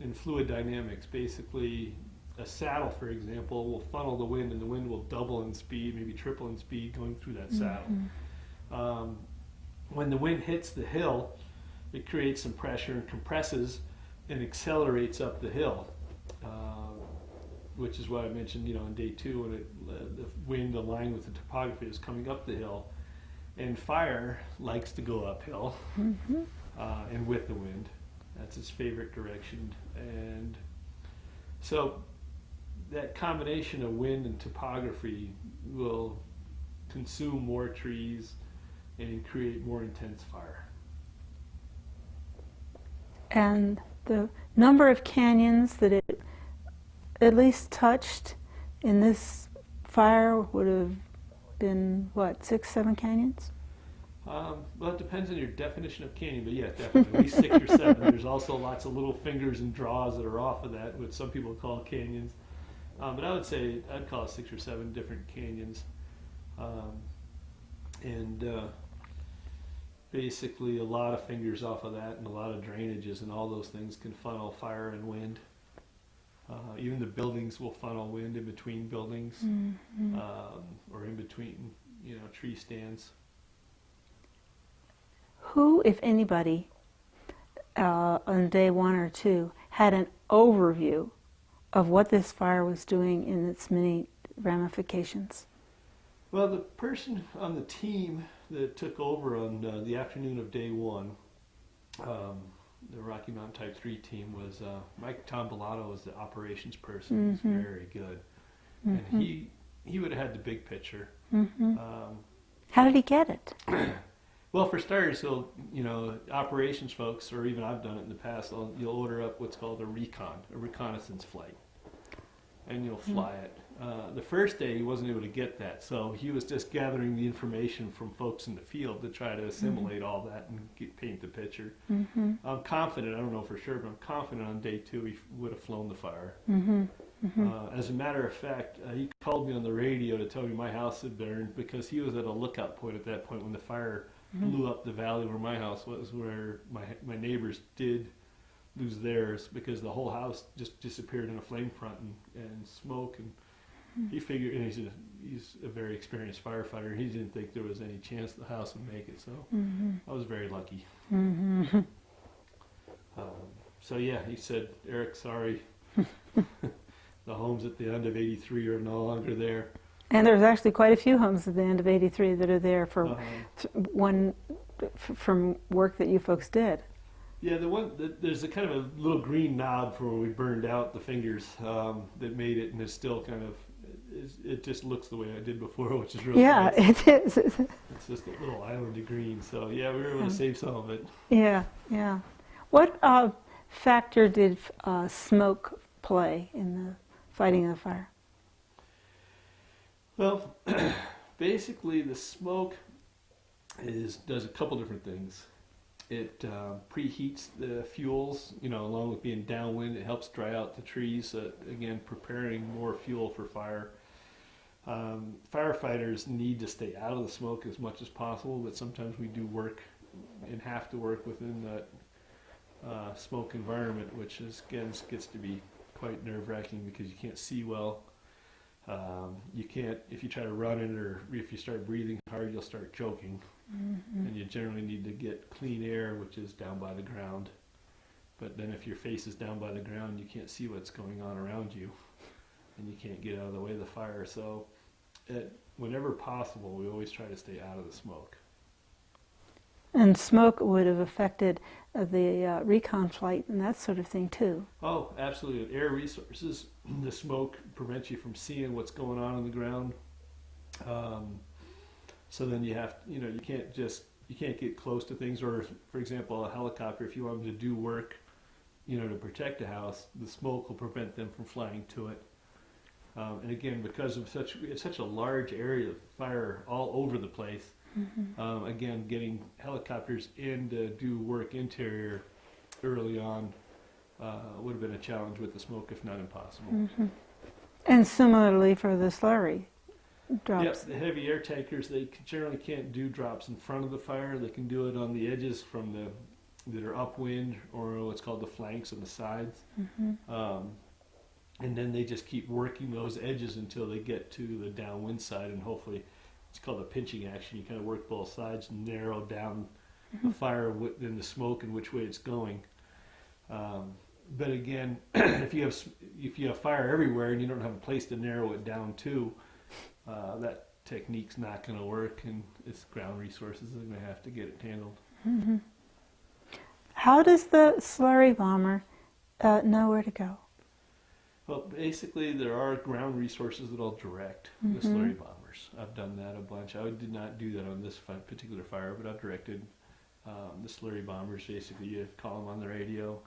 and fluid dynamics. Basically, a saddle, for example, will funnel the wind, and the wind will double in speed, maybe triple in speed going through that saddle. Mm-hmm. When the wind hits the hill, it creates some pressure and compresses and accelerates up the hill, which is what I mentioned, in day 2 when the wind aligned with the topography is coming up the hill. And fire likes to go uphill, mm-hmm. And with the wind. That's its favorite direction. And so that combination of wind and topography will consume more trees and create more intense fire. And the number of canyons that it at least touched in this fire would have been, what, 6, 7 canyons? Well, it depends on your definition of canyon, but yeah, definitely, at least 6 or 7. There's also lots of little fingers and draws that are off of that, which some people call canyons. But I would say, I'd call it 6 or 7 different canyons. Basically a lot of fingers off of that and a lot of drainages, and all those things can funnel fire and wind. Even the buildings will funnel wind in between buildings, mm-hmm. Or in between, tree stands. Who, if anybody, on day 1 or 2, had an overview of what this fire was doing in its many ramifications? Well, the person on the team that took over on the afternoon of day 1, the Rocky Mountain Type 3 team, was Mike Tombolato was the operations person. Mm-hmm. He's very good. Mm-hmm. And he would have had the big picture. Mm-hmm. How did he get it? Well, for starters, operations folks, or even I've done it in the past, you'll order up what's called a reconnaissance flight, and you'll fly it. The first day he wasn't able to get that, so he was just gathering the information from folks in the field to try to assimilate all that and paint the picture. Mm-hmm. I'm confident, I don't know for sure, but I'm confident on day 2 he would have flown the fire. Mm-hmm. Mm-hmm. As a matter of fact, he called me on the radio to tell me my house had burned, because he was at a lookout point at that point when the fire blew up the valley where my house was, where my neighbors did lose theirs, because the whole house just disappeared in a flame front and smoke. And he figured, and he's a very experienced firefighter, he didn't think there was any chance the house would make it, so I was very lucky. Mm-hmm. So yeah, he said, "Eric, sorry, the homes at the end of 83 are no longer there." And there's actually quite a few homes at the end of 83 that are there for from work that you folks did. Yeah, there's a kind of a little green nod for when we burned out the fingers that made it, and it's still kind of, it just looks the way I did before, which is really nice. It is. It's just a little island of green, so yeah, we were able to save some of it. Yeah, yeah. What factor did smoke play in the fighting of the fire? Well, basically the smoke does a couple different things. It preheats the fuels, along with being downwind. It helps dry out the trees, again, preparing more fuel for fire. Firefighters need to stay out of the smoke as much as possible, but sometimes we do work and have to work within that smoke environment, which is, again, gets to be quite nerve-wracking because you can't see well. You can't, if you try to run it or if you start breathing hard, you'll start choking. And you generally need to get clean air, which is down by the ground. But then if your face is down by the ground, you can't see what's going on around you, and you can't get out of the way of the fire. So whenever possible, we always try to stay out of the smoke. And smoke would have affected the recon flight and that sort of thing too. Oh, absolutely. Air resources, the smoke prevents you from seeing what's going on the ground. So then you have, you can't get close to things. Or, for example, a helicopter, if you want them to do work, to protect a house, the smoke will prevent them from flying to it. And again, because of it's such a large area of fire all over the place, again, getting helicopters in to do work interior early on would have been a challenge with the smoke, if not impossible. And similarly for the slurry drops. Yes, the heavy air tankers, they generally can't do drops in front of the fire. They can do it on the edges that are upwind, or what's called the flanks and the sides. And then they just keep working those edges until they get to the downwind side, and hopefully it's called a pinching action. You kind of work both sides and narrow down the fire and the smoke and which way it's going. But again, if you have fire everywhere and you don't have a place to narrow it down to, that technique's not going to work, and it's ground resources that are going to have to get it handled. How does the slurry bomber know where to go? Well, basically, there are ground resources that'll direct the slurry bombers. I've done that a bunch. I did not do that on this particular fire, but I've directed the slurry bombers. Basically, you call them on the radio.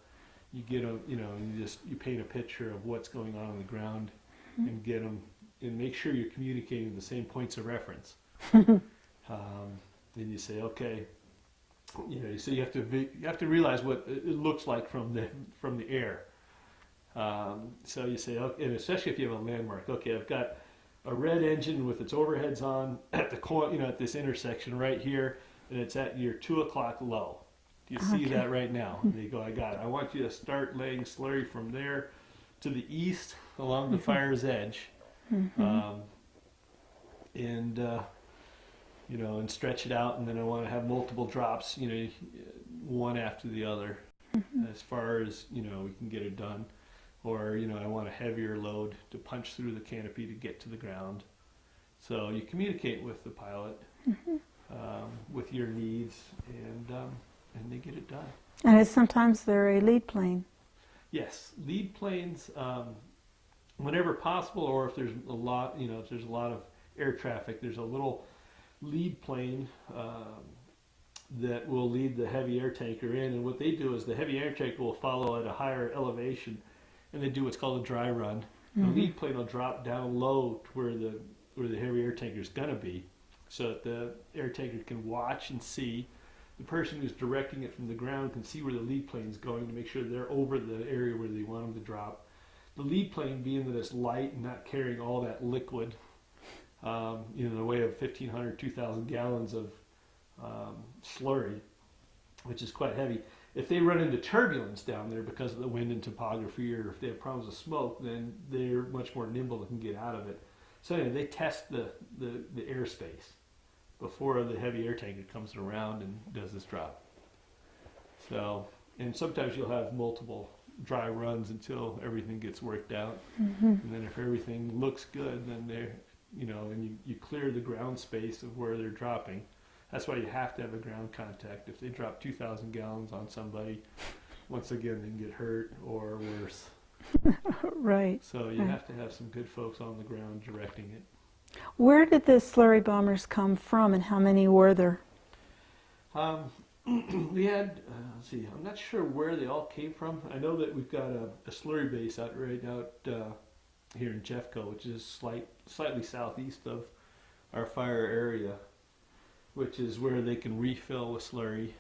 You get them, you paint a picture of what's going on the ground, and get them, and make sure you're communicating the same points of reference. Then you say, okay, so you have to realize what it looks like from the air. So you say, okay, and especially if you have a landmark. Okay, I've got a red engine with its overheads on at the corner, at this intersection right here, and it's at your 2 o'clock low. Do you see that right now? And they go, I got it. I want you to start laying slurry from there to the east along the fire's edge, and stretch it out. And then I want to have multiple drops, one after the other, as far as we can get it done. Or, I want a heavier load to punch through the canopy to get to the ground. So you communicate with the pilot, with your needs, and they get it done. And sometimes they're a lead plane. Yes, lead planes, whenever possible, or if there's a lot, if there's a lot of air traffic, there's a little lead plane that will lead the heavy air tanker in. And what they do is the heavy air tanker will follow at a higher elevation, and they do what's called a dry run. The lead plane will drop down low to where the heavy air tanker is going to be, so that the air tanker can watch and see. The person who's directing it from the ground can see where the lead plane is going to make sure they're over the area where they want them to drop. The lead plane, being that it's light and not carrying all that liquid, in the way of 1,500, 2,000 gallons of slurry, which is quite heavy. If they run into turbulence down there because of the wind and topography, or if they have problems with smoke, then they're much more nimble and can get out of it. So anyway, they test the airspace before the heavy air tanker comes around and does this drop. So, and sometimes you'll have multiple dry runs until everything gets worked out. And then if everything looks good, then they're, and you clear the ground space of where they're dropping. That's why you have to have a ground contact. If they drop 2,000 gallons on somebody, once again, they can get hurt or worse. Right. So you have to have some good folks on the ground directing it. Where did the slurry bombers come from, and how many were there? We had, let's see, I'm not sure where they all came from. I know that we've got a slurry base out here in Jeffco, which is slightly southeast of our fire area, which is where they can refill with slurry.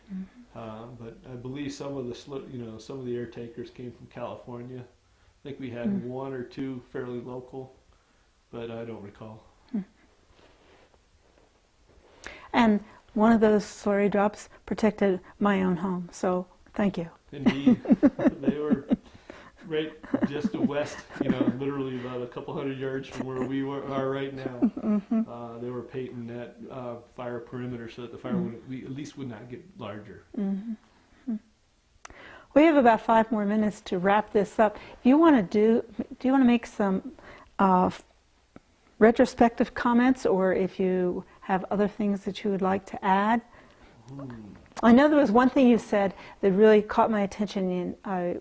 But I believe some of the some of the air tankers came from California. I think we had one or two fairly local, but I don't recall. And one of those slurry drops protected my own home, so thank you. Indeed, they were right just west, literally about a couple hundred yards from where we are right now. They were painting that fire perimeter so that the fire would not get larger. We have about 5 more minutes to wrap this up. If you want to do you want to make some retrospective comments, or if you have other things that you would like to add? I know there was one thing you said that really caught my attention, and I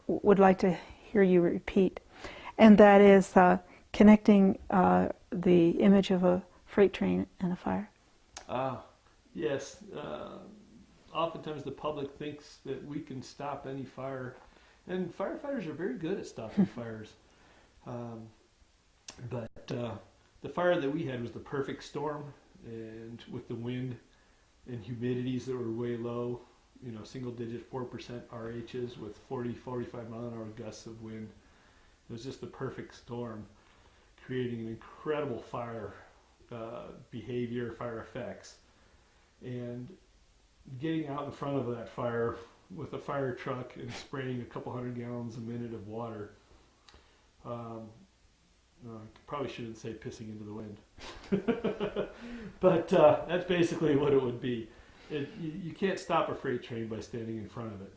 would like to hear you repeat, and that is connecting the image of a freight train and a fire. Yes. Oftentimes the public thinks that we can stop any fire, and firefighters are very good at stopping fires. But the fire that we had was the perfect storm, and with the wind and humidities that were way low, single digit 4% RHs with 40, 45 mile an hour gusts of wind. It was just the perfect storm, creating an incredible fire behavior, fire effects. And getting out in front of that fire with a fire truck and spraying a couple hundred gallons a minute of water. Probably shouldn't say pissing into the wind. But that's basically what it would be. You can't stop a freight train by standing in front of it.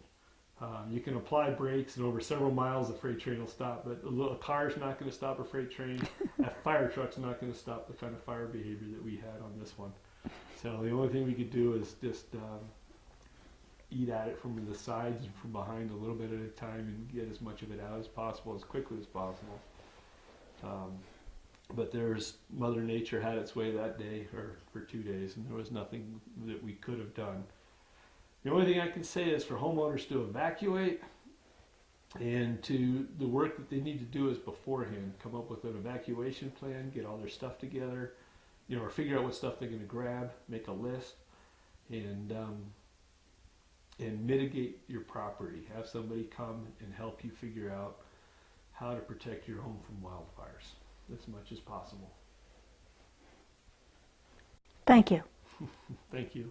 You can apply brakes, and over several miles the freight train will stop, but a car's not going to stop a freight train. A fire truck's not going to stop the kind of fire behavior that we had on this one. So the only thing we could do is just eat at it from the sides and from behind a little bit at a time and get as much of it out as possible, as quickly as possible. But Mother Nature had its way that day, or for 2 days, and there was nothing that we could have done. The only thing I can say is for homeowners to evacuate, and the work that they need to do is beforehand, come up with an evacuation plan, get all their stuff together, or figure out what stuff they're going to grab, make a list, and mitigate your property. Have somebody come and help you figure out how to protect your home from wildfires as much as possible. Thank you. Thank you.